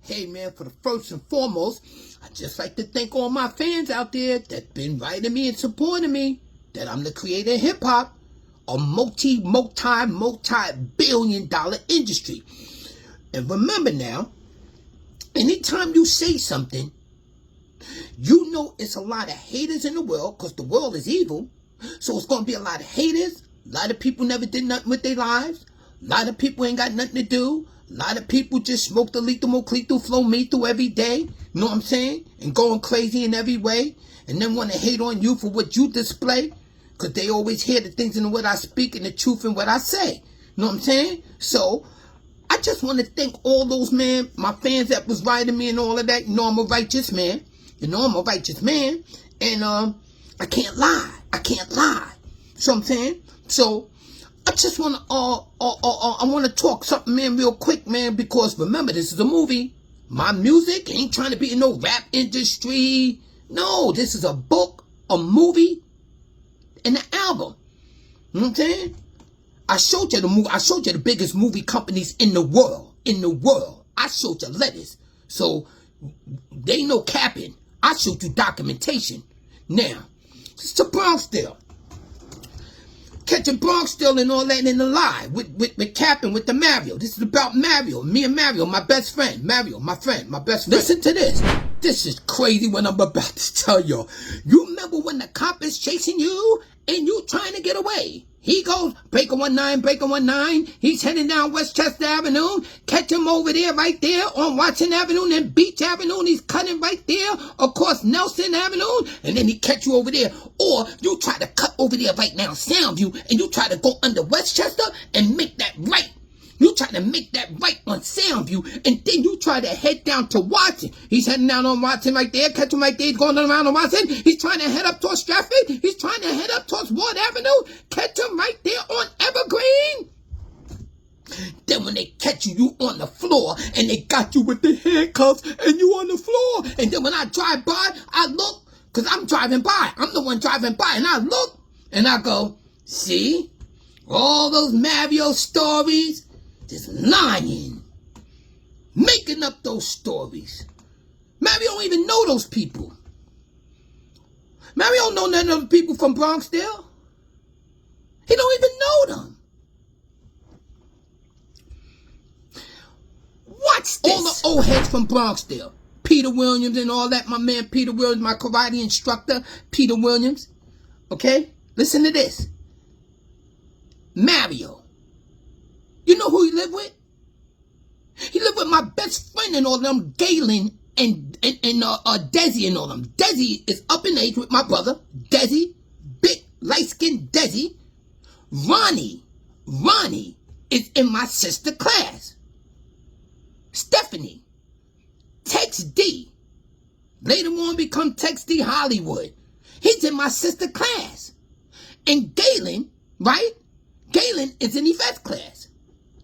Hey man, for the first and foremost, I'd just like to thank all my fans out there that's been writing me and supporting me, that I'm the creator of hip-hop, a multi-billion-dollar industry. And remember now, anytime you say something, you know it's a lot of haters in the world, because the world is evil. So it's going to be a lot of haters. A lot of people never did nothing with their lives. A lot of people ain't got nothing to do. A lot of people just smoke the lethal flow me through every day. You know what I'm saying? And going crazy in every way. And then want to hate on you for what you display. Because they always hear the things in what I speak and the truth in what I say. You know what I'm saying? So I just want to thank all those, man, my fans that was writing me and all of that. You know I'm a righteous man. And I can't lie. So I'm saying? So I just want to, I want to talk something, man, real quick, man, because remember, this is a movie. My music ain't trying to be in no rap industry. No, this is a book, a movie, and an album. You know what I'm saying? I showed you the movie. I showed you the biggest movie companies in the world. I showed you letters. So they know capping. I showed you documentation. Now, it's to Bronxdale. Catching Bronxdale and all that in the lie with capping with the Mario. This is about Mario. Me and Mario, my best friend. Mario, my friend, my best friend. Listen to this. This is crazy what I'm about to tell y'all. You remember when the cop is chasing you and you trying to get away? He goes, breaker 19. He's heading down Westchester Avenue. Catch him over there, right there on Watson Avenue and Beach Avenue. He's cutting right there across Nelson Avenue. And then he catch you over there. Or you try to cut over there right now, Soundview, and you try to go under Westchester and make that right. You try to make that right on Soundview, and then you try to head down to Watson. He's heading down on Watson right there. Catch him right there. He's going around on Watson. He's trying to head up towards Stratford. He's trying to head up towards Ward Avenue. Catch him right there on Evergreen. Then when they catch you, you on the floor, and they got you with the handcuffs, and you on the floor. And then when I drive by, I look, because I'm driving by. I'm the one driving by, and I look, and I go, see? All those Mario stories. Just lying, making up those stories. Mario don't even know those people. Mario don't know none of the people from Bronxdale. He don't even know them. Watch this. All the old heads from Bronxdale. Peter Williams and all that, my man Peter Williams, my karate instructor, Peter Williams. Okay? Listen to this. Mario. You know who he lived with? He lived with my best friend and all them, Galen and Desi and all them. Desi is up in age with my brother. Desi, big, light-skinned Desi. Ronnie is in my sister class. Stephanie, Tex D. Later on become Tex D Hollywood. He's in my sister class. And Galen, right? Galen is in Yvette's class.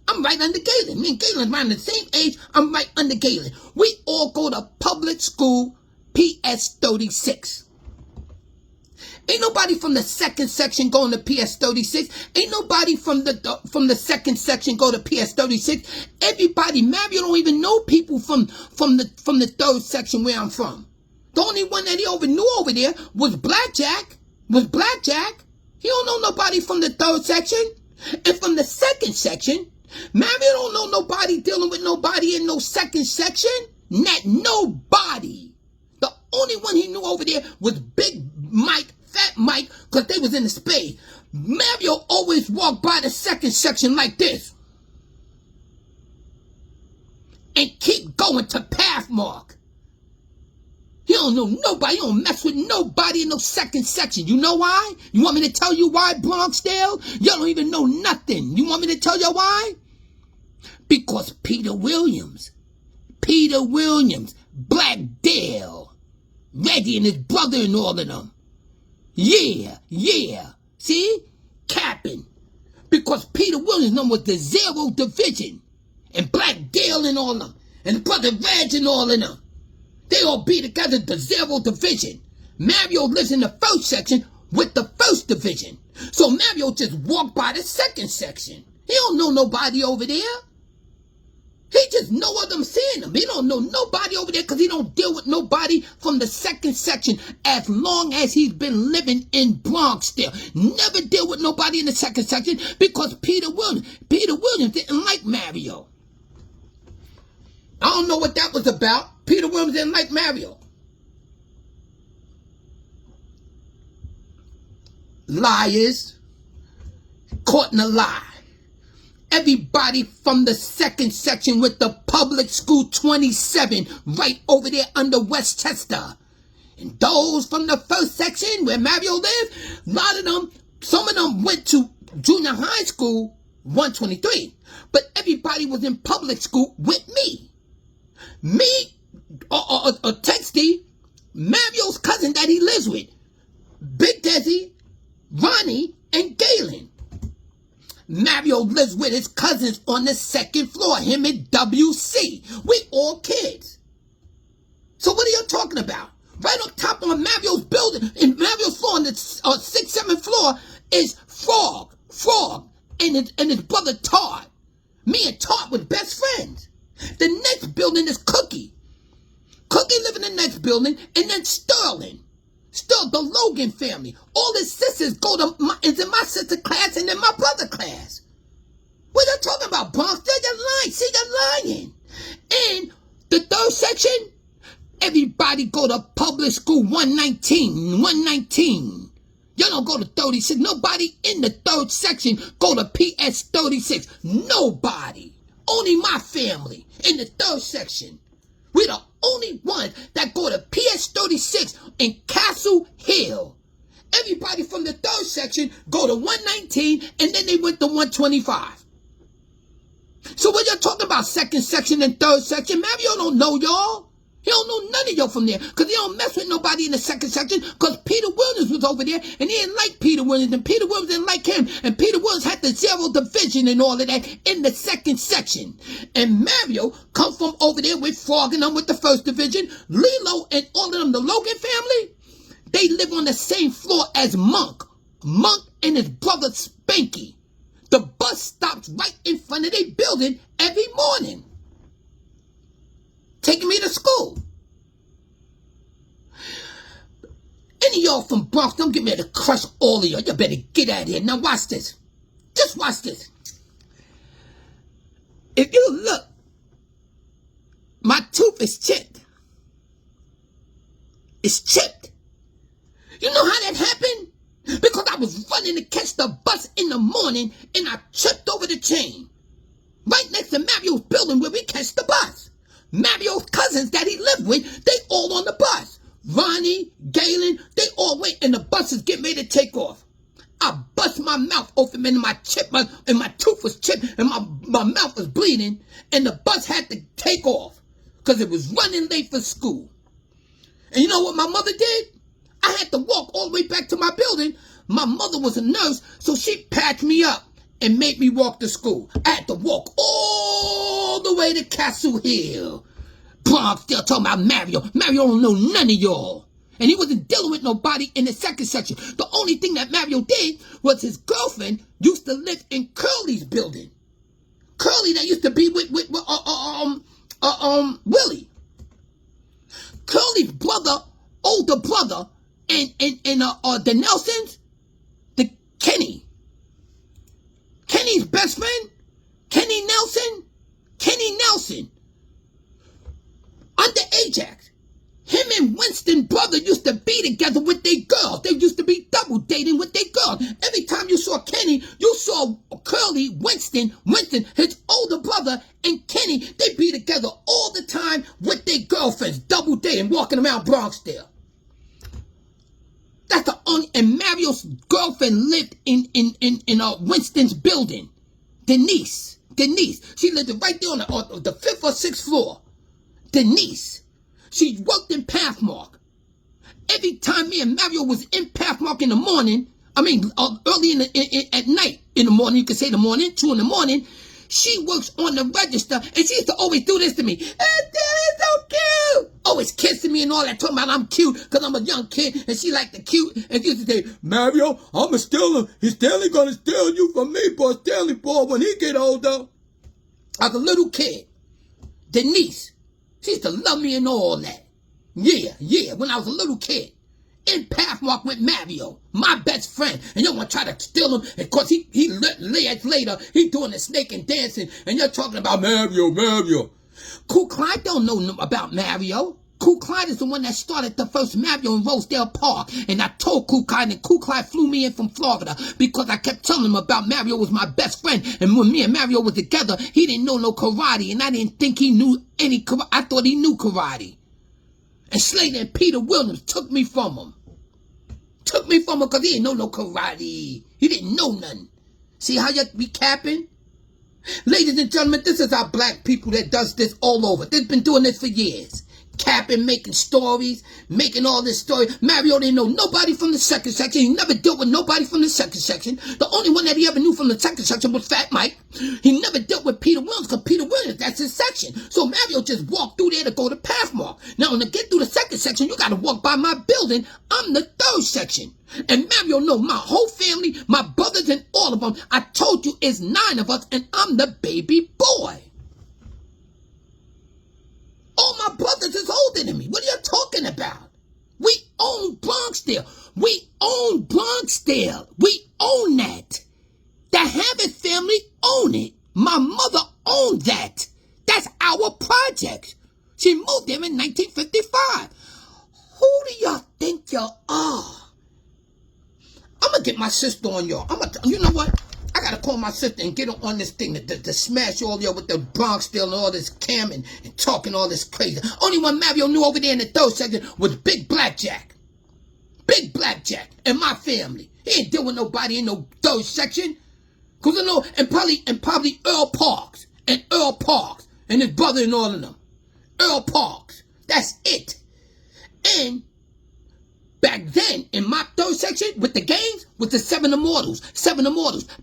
I'm right under Galen. Me and Galen around the same age. I'm right under Galen. We all go to public school, PS 36. Ain't nobody from the second section going to PS 36. Ain't nobody from the second section go to PS 36. Everybody, Mario don't even know people from the third section where I'm from. The only one that he knew over there was Blackjack. He don't know nobody from the third section. And from the second section, Mario don't know nobody dealing with nobody in no second section. Not nobody. The only one he knew over there was Big Mike, Fat Mike, because they was in the spade. Mario always walked by the second section like this. And keep going to Pathmark. He don't know nobody. He don't mess with nobody in no second section. You know why? You want me to tell you why, Bronxdale? You don't even know nothing. You want me to tell you why? Because Peter Williams, Black Dale, Reggie and his brother and all of them. Yeah. See? Capping. Because Peter Williams was the 0 division. And Black Dale and all of them. And brother Reg and all of them. They all be together the 0 division. Mario lives in the first section with the first division. So Mario just walked by the second section. He don't know nobody over there. He just know of them seeing them. He don't know nobody over there because he don't deal with nobody from the second section as long as he's been living in Bronxdale. Never deal with nobody in the second section because Peter Williams didn't like Mario. I don't know what that was about. Peter Williams didn't like Mario. Liars. Caught in a lie. Everybody from the second section with the public school 27 right over there under Westchester. And those from the first section where Mario lived, a lot of them, some of them went to junior high school 123. But everybody was in public school with me. Me, Texty, Mario's cousin that he lives with. Big Desi, Ronnie, and Galen. Mario lives with his cousins on the second floor, him and WC. We all kids. So what are you talking about? Right on top of Mario's building, in Mario's floor, on the 6th, 7th floor, is Frog, and his brother Tart. Me and Tart were best friends. The next building is Cookie. Cookie live in the next building, and then Sterling. Still, the Logan family. All his sisters is in my sister class and in my brother class. What are you talking about, Bronx? You're lying. See, you're lying. In the third section, everybody go to public school 119. You don't go to 36. Nobody in the third section go to PS 36. Nobody. Only my family in the third section. We're the only ones that go to PS 36 in Castle Hill. Everybody from the third section go to 119 and then they went to 125. So when you're talking about second section and third section, Mario don't know y'all. He don't know none of y'all from there because he don't mess with nobody in the second section because Peter Williams was over there and he didn't like Peter Williams and Peter Williams didn't like him and Peter Williams had the 0 division and all of that in the second section. And Mario come from over there with Frog and them with the first division. Lilo and all of them, the Logan family, they live on the same floor as Monk. Monk and his brother Spanky. The bus stops right in front of their building every morning. Taking me to school. Any of y'all from Bronx, don't get me to crush all of y'all. You better get out of here. Now watch this. Just watch this. If you look, my tooth is chipped. It's chipped. You know how that happened? Because I was running to catch the bus in the morning and I tripped over the chain. Right next to Mario's building where we catch the bus. Mario's cousins that he lived with, they all on the bus. Ronnie, Galen, they all wait and the bus is getting ready to take off. I bust my mouth open and my tooth was chipped and my mouth was bleeding and the bus had to take off because it was running late for school. And you know what my mother did? I had to walk all the way back to my building. My mother was a nurse, so she patched me up and made me walk to school. I had to walk all the way to Castle Hill. Bronx still talking about Mario. Mario don't know none of y'all. And he wasn't dealing with nobody in the second section. The only thing that Mario did was his girlfriend used to live in Curly's building. Curly that used to be with Willie. Curly's brother, older brother, and the Nelsons, the Kenny's best friend, Kenny Nelson, under Ajax. Him and Winston brother used to be together with their girls. They used to be double dating with their girls. Every time you saw Kenny, you saw Curly, Winston, his older brother, and Kenny. They be together all the time with their girlfriends, double dating, walking around Bronxdale. That's the only. And Mario's girlfriend lived in Winston's building. Denise. She lived right there on the 5th or 6th floor. Denise. She worked in Pathmark. Every time me and Mario was in Pathmark in the morning, early at night in the morning, you could say the morning, 2 in the morning, she works on the register, and she used to always do this to me. Hey, Daddy's so cute. Always kissing me and all that, talking about I'm cute because I'm a young kid, and she liked the cute. And she used to say, Mario, I'm a stealer. He's Stanley gonna steal you from me, boy. Stanley, boy, when he get older. I was a little kid. Denise. She used to love me and all that. Yeah, when I was a little kid. In Pathmark with Mario, my best friend. And y'all want to try to steal him. And of course, he later, he doing the snake and dancing. And you're talking about Mario. Kool Clyde don't know about Mario. Kool Clyde is the one that started the first Mario in Rosedale Park. And I told Kool Clyde, and Kool Clyde flew me in from Florida because I kept telling him about Mario was my best friend. And when me and Mario were together, he didn't know no karate. And I didn't think he knew any karate. I thought he knew karate. And Slater and Peter Williams took me from him. Because he didn't know no karate. He didn't know nothing. See how you be capping? Ladies and gentlemen, this is our black people that does this all over. They've been doing this for years. Capping, making stories, making all this story. Mario didn't know nobody from the second section. He never dealt with nobody from the second section. The only one that he ever knew from the second section was Fat Mike. He never dealt with Peter Williams because Peter Williams, that's his section. So Mario just walked through there to go to Pathmark. Now, to get through the second section, you got to walk by my building. I'm the third section. And Mario know my whole family, my brothers and all of them. I told you it's 9 of us and I'm the baby boy. All my brothers is older than me. What are you talking about? We own Bronxdale. We own that. The Hammond family own it. My mother owned that. That's our project. She moved there in 1955. Who do y'all think y'all are? I'm going to get my sister on y'all. You know what? I got to call my sister and get her on this thing to smash all y'all with the Bronxdale and all this cam and talking all this crazy. Only one Mario knew over there in the third section was Big Blackjack. Big Blackjack and my family. He ain't deal with nobody in no third section. Cause I know, and probably Earl Parks and his brother and all of them. Earl Parks. That's it. And back then, in my third section, with the gangs, with the Seven Immortals.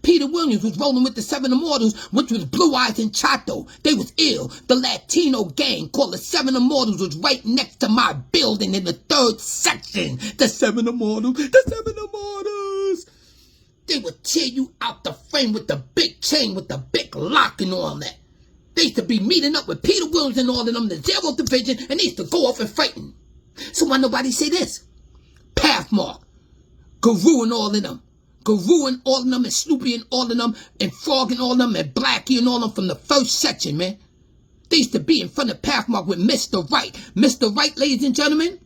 Peter Williams was rolling with the Seven Immortals, which was Blue Eyes and Chato. They was ill. The Latino gang called the Seven Immortals was right next to my building in the third section. The Seven Immortals. They would tear you out the frame with the big chain, with the big lock and all that. They used to be meeting up with Peter Williams and all of them, the Zero Division, and they used to go off and fighting. So why nobody say this? Pathmark, Guru and all of them. And Snoopy and all of them, and Frog and all of them, and Blackie and all of them from the first section, man. They used to be in front of Pathmark with Mr. Wright. Mr. Wright, ladies and gentlemen,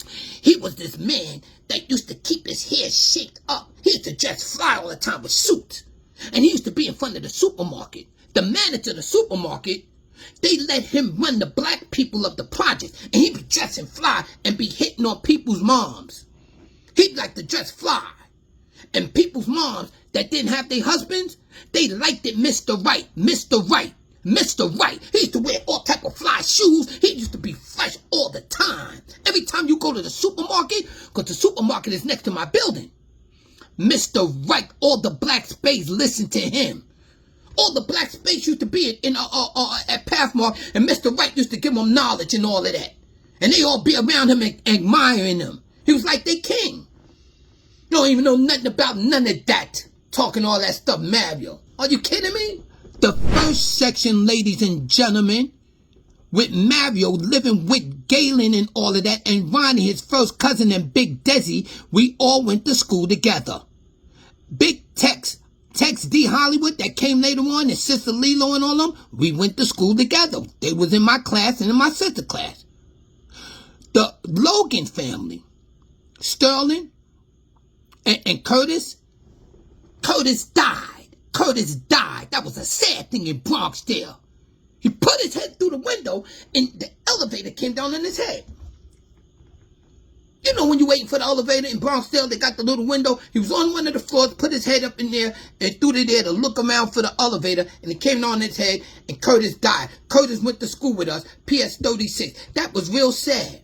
he was this man that used to keep his hair shaped up. He used to dress fly all the time with suits. And he used to be in front of the supermarket. The manager of the supermarket, they let him run the black people of the project. And he'd be dressing fly and be hitting on people's moms. He'd like to dress fly. And people's moms that didn't have their husbands, they liked it Mr. Right. He used to wear all type of fly shoes. He used to be fresh all the time. Every time you go to the supermarket, because the supermarket is next to my building, Mr. Right, all the Black Spades listened to him. All the Black Spades used to be at Pathmark, and Mr. Right used to give them knowledge and all of that. And they all be around him and admiring him. He was like their king. You don't even know nothing about none of that. Talking all that stuff, Mario. Are you kidding me? The first section, ladies and gentlemen, with Mario living with Galen and all of that, and Ronnie, his first cousin, and Big Desi, we all went to school together. Big Tex D Hollywood that came later on, and Sister Lilo and all them, we went to school together. They was in my class and in my sister class. The Logan family, Sterling and Curtis died. That was a sad thing in Bronxdale. He put his head through the window and the elevator came down on his head. You know when you're waiting for the elevator in Bronxdale, they got the little window. He was on one of the floors, put his head up in there and threw it there to look around for the elevator, and it came on his head and Curtis died. Curtis went to school with us, PS 36. That was real sad.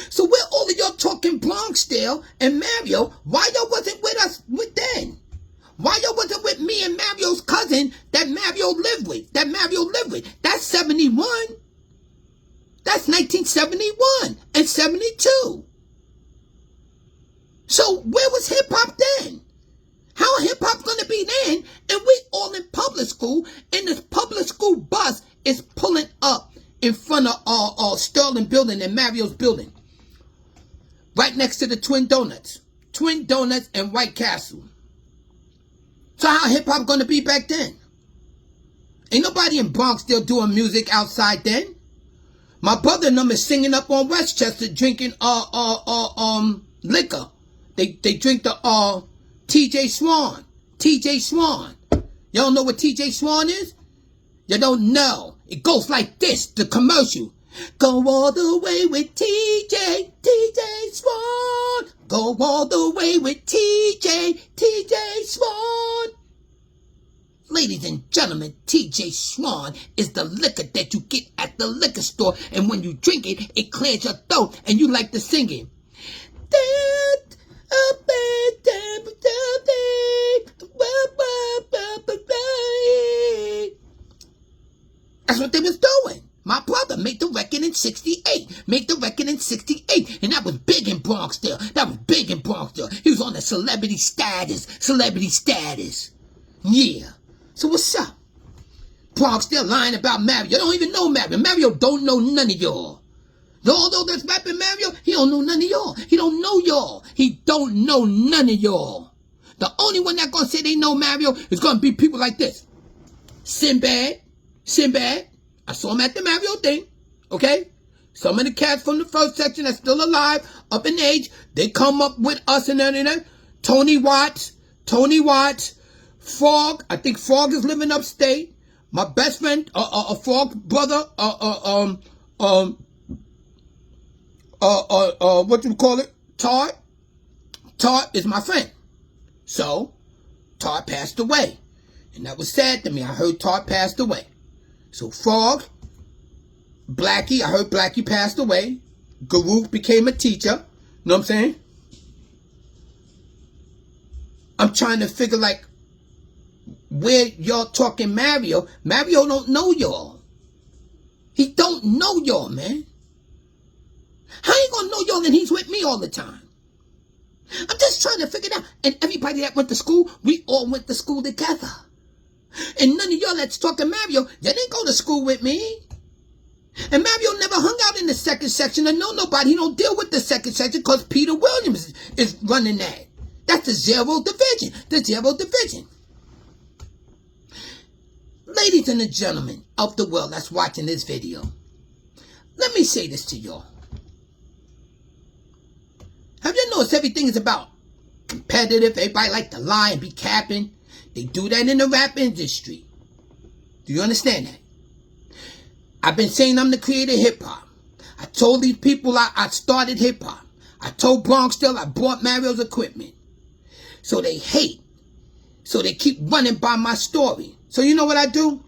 So where all of y'all talking Bronxdale and Mario, why y'all wasn't with us then? Why y'all wasn't with me and Mario's cousin that Mario lived with? That's 71. That's 1971 and 72. So where was hip-hop then? How hip-hop gonna be then? And we all in public school, and this public school bus is pulling up in front of Sterling Building and Mario's building. Right next to the Twin Donuts. Twin Donuts and White Castle. So how hip-hop gonna be back then? Ain't nobody in Bronxdale doing music outside then. My brother and them is singing up on Westchester drinking liquor. They drink the TJ Swan. TJ Swan. Y'all know what TJ Swan is? You don't know. It goes like this, the commercial. Go all the way with TJ Swan. Go all the way with TJ Swan. Ladies and gentlemen, TJ Swan is the liquor that you get at the liquor store, and when you drink it, it clears your throat, and you like to sing it. That's what they was doing. My brother made the record in 68. Made the record in 68. And that was big in Bronxdale. That was big in Bronxdale. He was on the celebrity status. Celebrity status. Yeah. So what's up? Bronxdale lying about Mario. You don't even know Mario. Mario don't know none of y'all. Although that's rapping Mario, he don't know none of y'all. He don't know y'all. He don't know none of y'all. The only one that gonna say they know Mario is gonna be people like this. Sinbad. I saw him at the Mario thing. Okay? Some of the cats from the first section that's still alive, up in age, they come up with us and everything. Tony Watts. Frog. I think Frog is living upstate. My best friend, Frog brother, what you call it? Tart. Tart is my friend. So, Tart passed away. And that was sad to me. I heard Tart passed away. So, Frog, Blackie, I heard Blackie passed away. Garuk became a teacher. Know what I'm saying? I'm trying to figure, like, where y'all talking Mario. Mario don't know y'all. He don't know y'all, man. How you gonna know y'all and he's with me all the time? I'm just trying to figure it out. And everybody that went to school, we all went to school together. And none of y'all that's talking Mario, you didn't go to school with me. And Mario never hung out in the second section and know nobody. He don't deal with the second section because Peter Williams is running that. That's the zero division. The zero division. Ladies and gentlemen of the world that's watching this video, let me say this to y'all. Have you noticed everything is about competitive? Everybody like to lie and be capping. They do that in the rap industry. Do you understand that? I've been saying I'm the creator of hip-hop. I told these people I started hip-hop. I told Bronxdale I bought Mario's equipment. So they hate. So they keep running by my story. So you know what I do?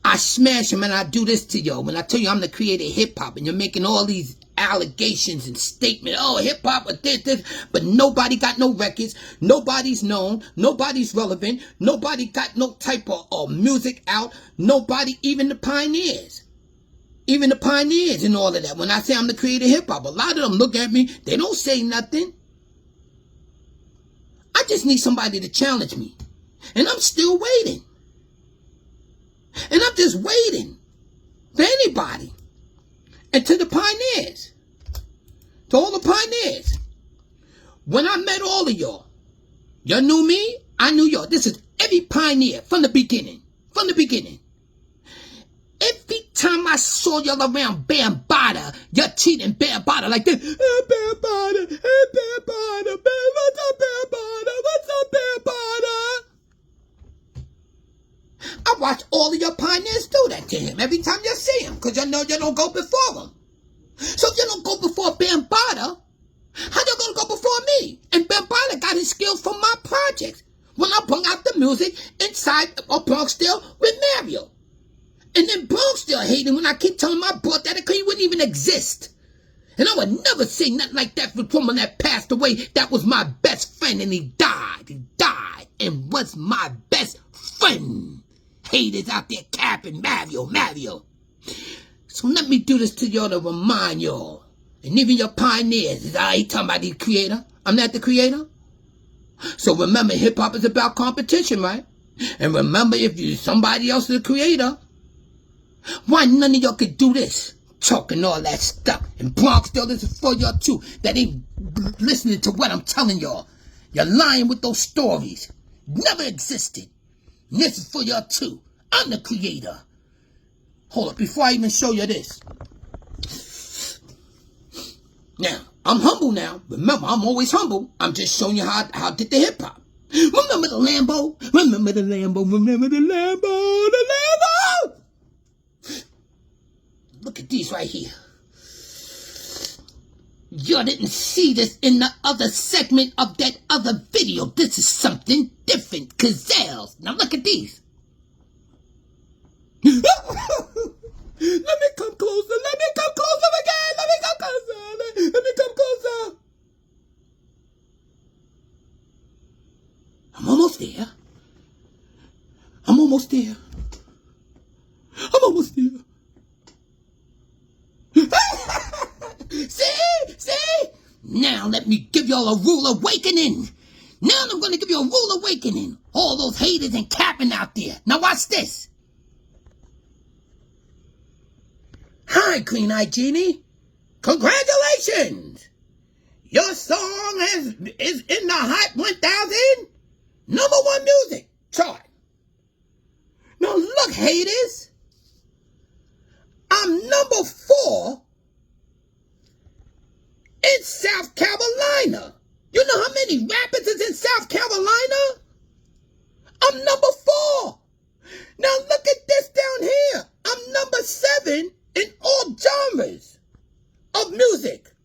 I smash them and I do this to y'all. When I tell you I'm the creator of hip-hop and you're making all these allegations and statements. Oh, hip-hop, this. But nobody got no records. Nobody's known. Nobody's relevant. Nobody got no type of music out. Nobody, even the pioneers. Even the pioneers and all of that. When I say I'm the creator of hip-hop, a lot of them look at me. They don't say nothing. I just need somebody to challenge me. And I'm still waiting. And I'm just waiting for anybody. And to the pioneers. To all the pioneers. When I met all of y'all, y'all knew me, I knew y'all. This is every pioneer from the beginning. From the beginning. Every time I saw y'all around Bambada, you're cheating Bambada like this. Hey, Bambada, man, what's up, Bambada? What's up, Bambada? I watch all of your pioneers do that to him every time you see him, because you know you don't go before him. So if you don't go before Bambada, how you gonna go before me? And Bambada got his skills from my projects when I brought out the music inside of Bronxdale with Mario. And then Bronxdale hating when I keep telling him I brought that because he wouldn't even exist. And I would never say nothing like that from someone that passed away. That was my best friend and he died. He died and was my best friend. Haters out there capping Mario. So let me do this to y'all to remind y'all. And even your pioneers. I ain't talking about the creator. I'm not the creator. So remember, hip-hop is about competition, right? And remember, if you somebody else is the creator, why none of y'all could do this? Talking all that stuff. And Bronxdale, this is for y'all too, that ain't listening to what I'm telling y'all. You're lying with those stories. Never existed. And this is for y'all too. I'm the creator. Hold up, before I even show you this. Now, I'm humble now. Remember, I'm always humble. I'm just showing you how I did the hip hop. Remember the Lambo? Remember the Lambo? Remember the Lambo? The Lambo! Look at these right here. You didn't see this in the other segment of that other video. This is something different. Gazelles. Now look at these. Let me come closer. Let me come closer again. Let me come closer. Let me come closer. I'm almost there. I'm almost there. I'm almost there. See? Now let me give y'all a rude awakening. Now I'm going to give you a rude awakening. All those haters and capping out there. Now watch this. Hi, Green Eye Genie. Congratulations. Your song is in the Hot 1000 #1 music chart. Now look, haters. I'm #4 in South Carolina. You know how many rappers is in South Carolina? I'm #4. Now look at this down here. I'm #7 in all genres of music.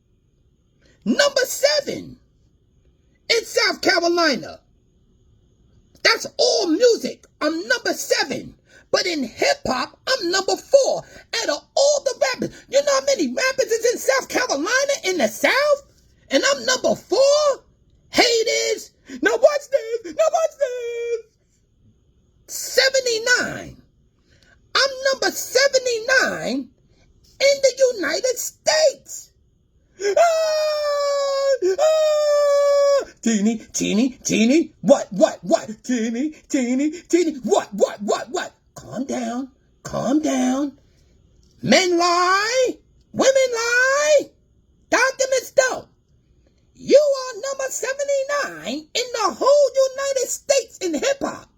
#7 in South Carolina. That's all music. I'm #7. But in hip-hop, I'm #4 out of all the rappers. You know how many rappers is in South Carolina in the South? And I'm #4? Haters. Now watch this. 79. I'm #79 in the United States. Genie. What? Genie. What? Calm down. Men lie. Women lie. Documents don't. You are #79 in the whole United States in hip-hop.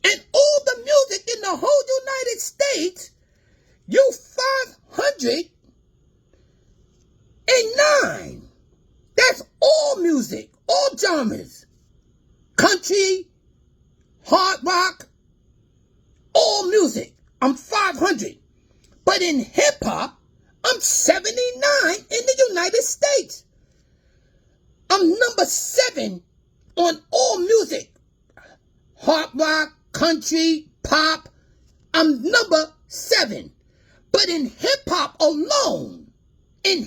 And all the music in the whole United States, you 509. That's all music, all genres. Country, hard rock, all music. I'm 500. But in hip-hop, I'm 79 in the United States. I'm #7 on all music. Hard rock, country, pop. I'm #7. But in hip-hop alone, I'm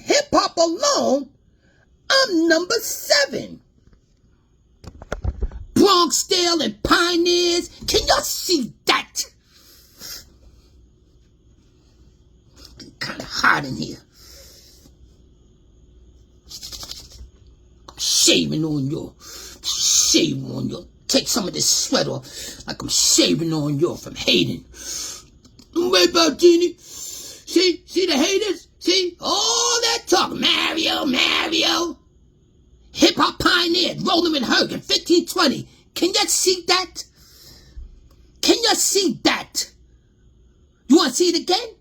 #7. Bronxdale and Pioneers. Can y'all see that? It's kind of hot in here. I'm shaving on you. Take some of this sweat off, like I'm shaving on you from hating. Wait about Genie. See the haters? See all that talk. Mario. Hip hop pioneers, rolling with Hergen, 1520. Can you see that? You want to see it again?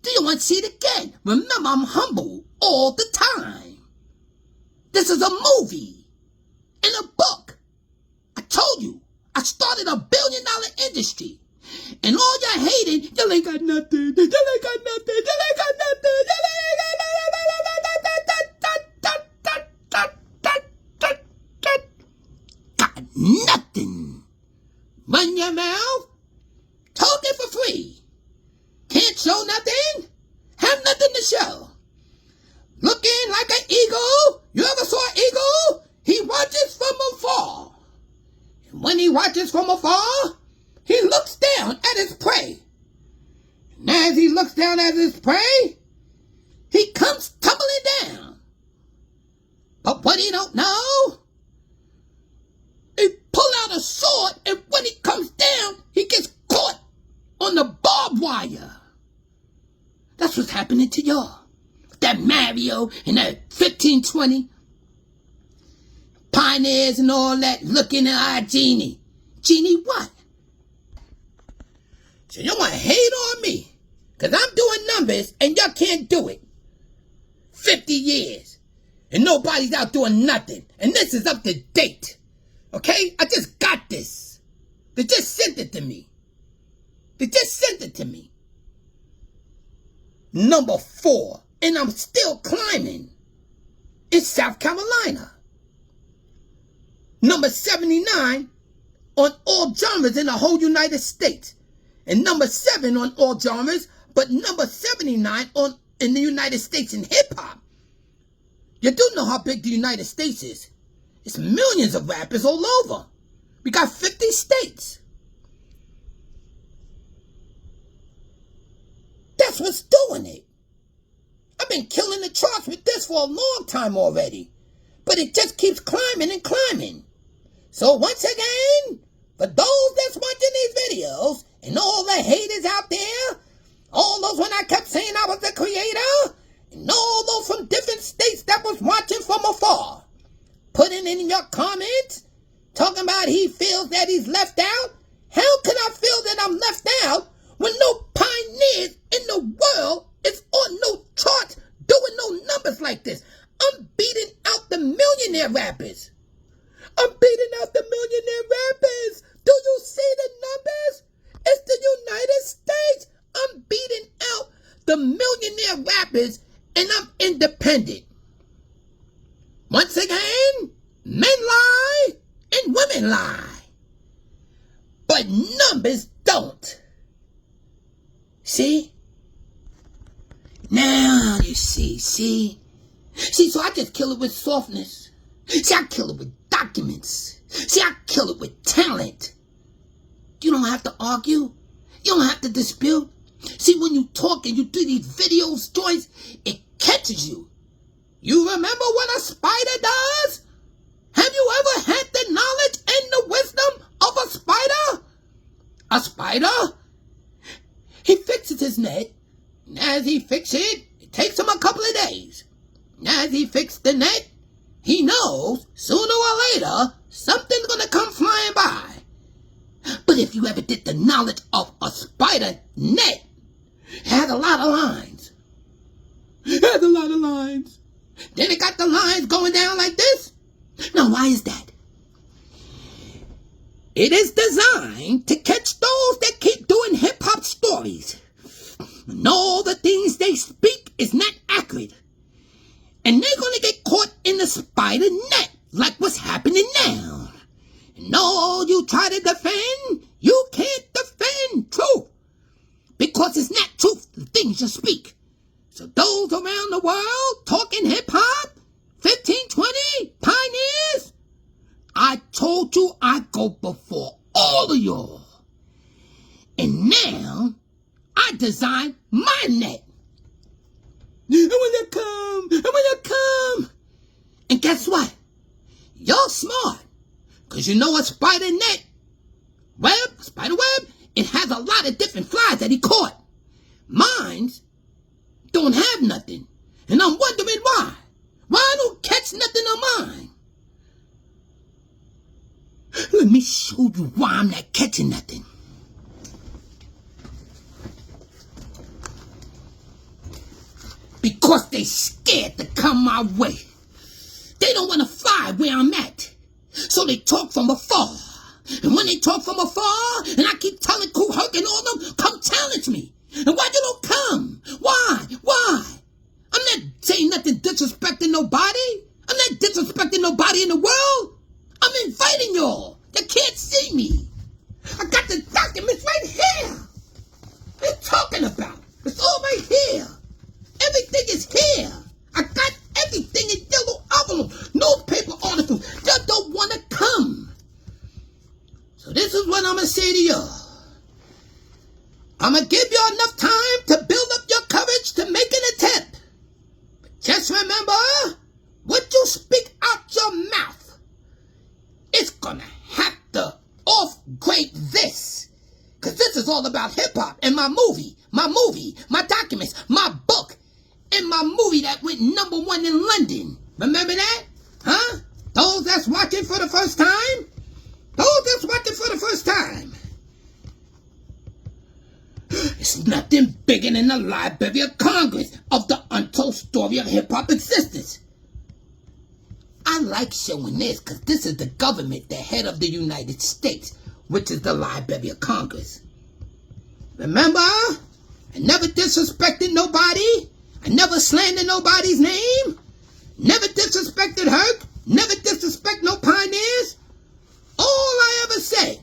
Do you want to see it again? Remember, I'm humble all the time. This is a movie and a book. I told you, I started a $1 billion industry. And all y'all hating, y'all ain't got nothing. Got nothing. Run your mouth. Talk it for free. Can't show nothing. Have nothing to show. Looking like an eagle. You ever saw an eagle? He watches from afar. And when he watches from afar, he looks down at his prey. And as he looks down at his prey, he comes tumbling down. But what he don't know, he pull out a sword caught, and when he comes down, he gets caught on the barbed wire. That's what's happening to y'all. That Mario and that 1520 pioneers and all that looking at Eye Genie. Genie what? So y'all want to hate on me because I'm doing numbers and y'all can't do it. 50 years and nobody's out doing nothing. And this is up to date. Okay? I just got this. They just sent it to me. Number 4. And I'm still climbing. In South Carolina. Number 79 on all genres in the whole United States. And number 7 on all genres, but number 79 in the United States in hip-hop. You do know how big the United States is. It's millions of rappers all over. We got 50 states. That's what's doing it. I've been killing the charts with this for a long time already. But it just keeps climbing and climbing. So once again, for those that's watching these videos, and all the haters out there, all those when I kept saying I was the creator, and all those from different states that was watching from afar, putting in your comments, talking about he feels that he's left out. How can I feel that I'm left out when no pioneers in the world is on no charts doing no numbers like this? I'm beating out the millionaire rappers. I'm beating out the millionaire rappers. Do you see the numbers? It's the United States. I'm beating out the millionaire rappers and I'm independent. Once again, men lie and women lie. But numbers don't. See? Now you see, see, so I just kill it with softness. See, I kill it with documents. See, I kill it with talent. You don't have to argue. You don't have to dispute. See, when you talk and you do these videos, joints, it catches you. You remember what a spider does? Have you ever had the knowledge and the wisdom of a spider? A spider? He fixes his net. And as he fixes it, it takes him a couple of days. And as he fixes the net, he knows sooner or later something's gonna come flying by. But if you ever did the knowledge of a spider net, it has a lot of lines. It has a lot of lines. Then it got the lines going down like this. Now why is that? It is designed to catch those that keep doing hip-hop stories. And all the things they speak is not accurate. And they're gonna get caught in the spider net, like what's happening now. And all you try to defend, you can't defend truth. Because it's not truth, the things you speak. So those around the world talking hip-hop, 1520, pioneers, I told you I'd go before all of y'all. And now, I designed my net. And when you come, and guess what? Y'all smart. Because you know a spider net, spider web, it has a lot of different flies that he caught. Mine's don't have nothing. And I'm wondering why. Why I don't catch nothing on mine? Let me show you why I'm not catching nothing. Because they scared to come my way. They don't want to fly where I'm at. So they talk from afar. And when they talk from afar, and I keep telling Kool Herc and all them, come challenge me. And why you don't come? Why? I'm not saying nothing disrespecting nobody. I'm not disrespecting nobody in the world. I'm inviting y'all that can't see me. I got the documents right here. What are you talking about? It's all right here. Everything is here. I got everything in yellow envelope. No paper articles. Y'all don't want to come. So this is what I'm going to say to y'all. I'm going to give y'all enough time to my movie, my documents, my book, and my movie that went #1 in London. Remember that? Huh? Those that's watching for the first time? It's nothing bigger than the Library of Congress of the untold story of hip-hop existence. I like showing this because this is the government, the head of the United States, which is the Library of Congress. Remember? I never disrespected nobody. I never slandered nobody's name. Never disrespected her. Never disrespect no pioneers. All I ever said.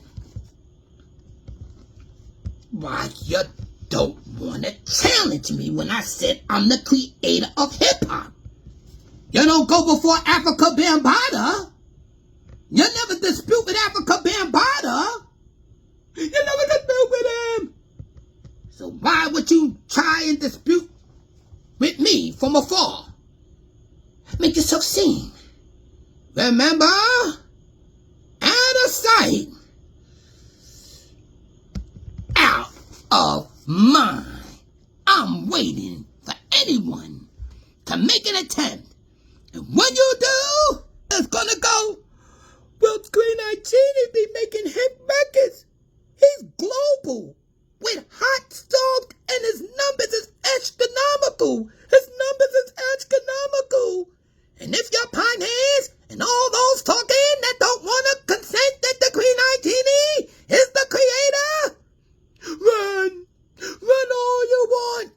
Why, you don't want to challenge me when I said I'm the creator of hip-hop. You don't go before Africa Bambaataa. You never dispute with Africa Bambaataa. You never dispute with him. So why would you try and dispute with me from afar? Make yourself seen. Remember? Out of sight. Out of mind. I'm waiting for anyone to make an attempt. And when you do, it's gonna go, well, Green Eye Genie be making hit records. He's global with hot songs and his numbers is astronomical. And if your pioneers and all those talking that don't want to consent that the Green Eye Genie is the creator, run all you want.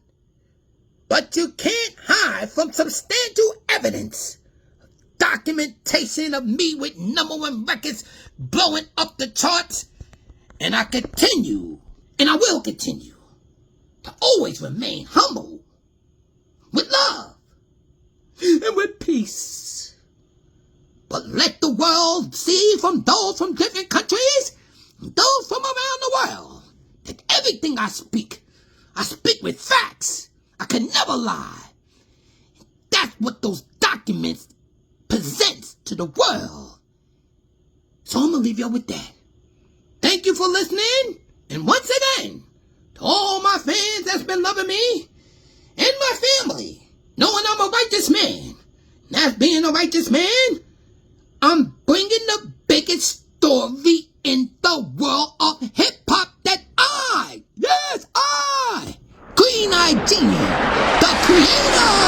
But you can't hide from substantial evidence. Documentation of me with #1 records blowing up the charts. And I continue, and I will continue, to always remain humble, with love, and with peace. But let the world see from those from different countries, those from around the world, that everything I speak with facts. I can never lie. That's what those documents presents to the world. So I'm going to leave y'all with that. Thank you for listening. And once again, to all my fans that's been loving me and my family, knowing I'm a righteous man. And as being a righteous man, I'm bringing the biggest story in the world of hip-hop that I, Green Eye Genie, the creator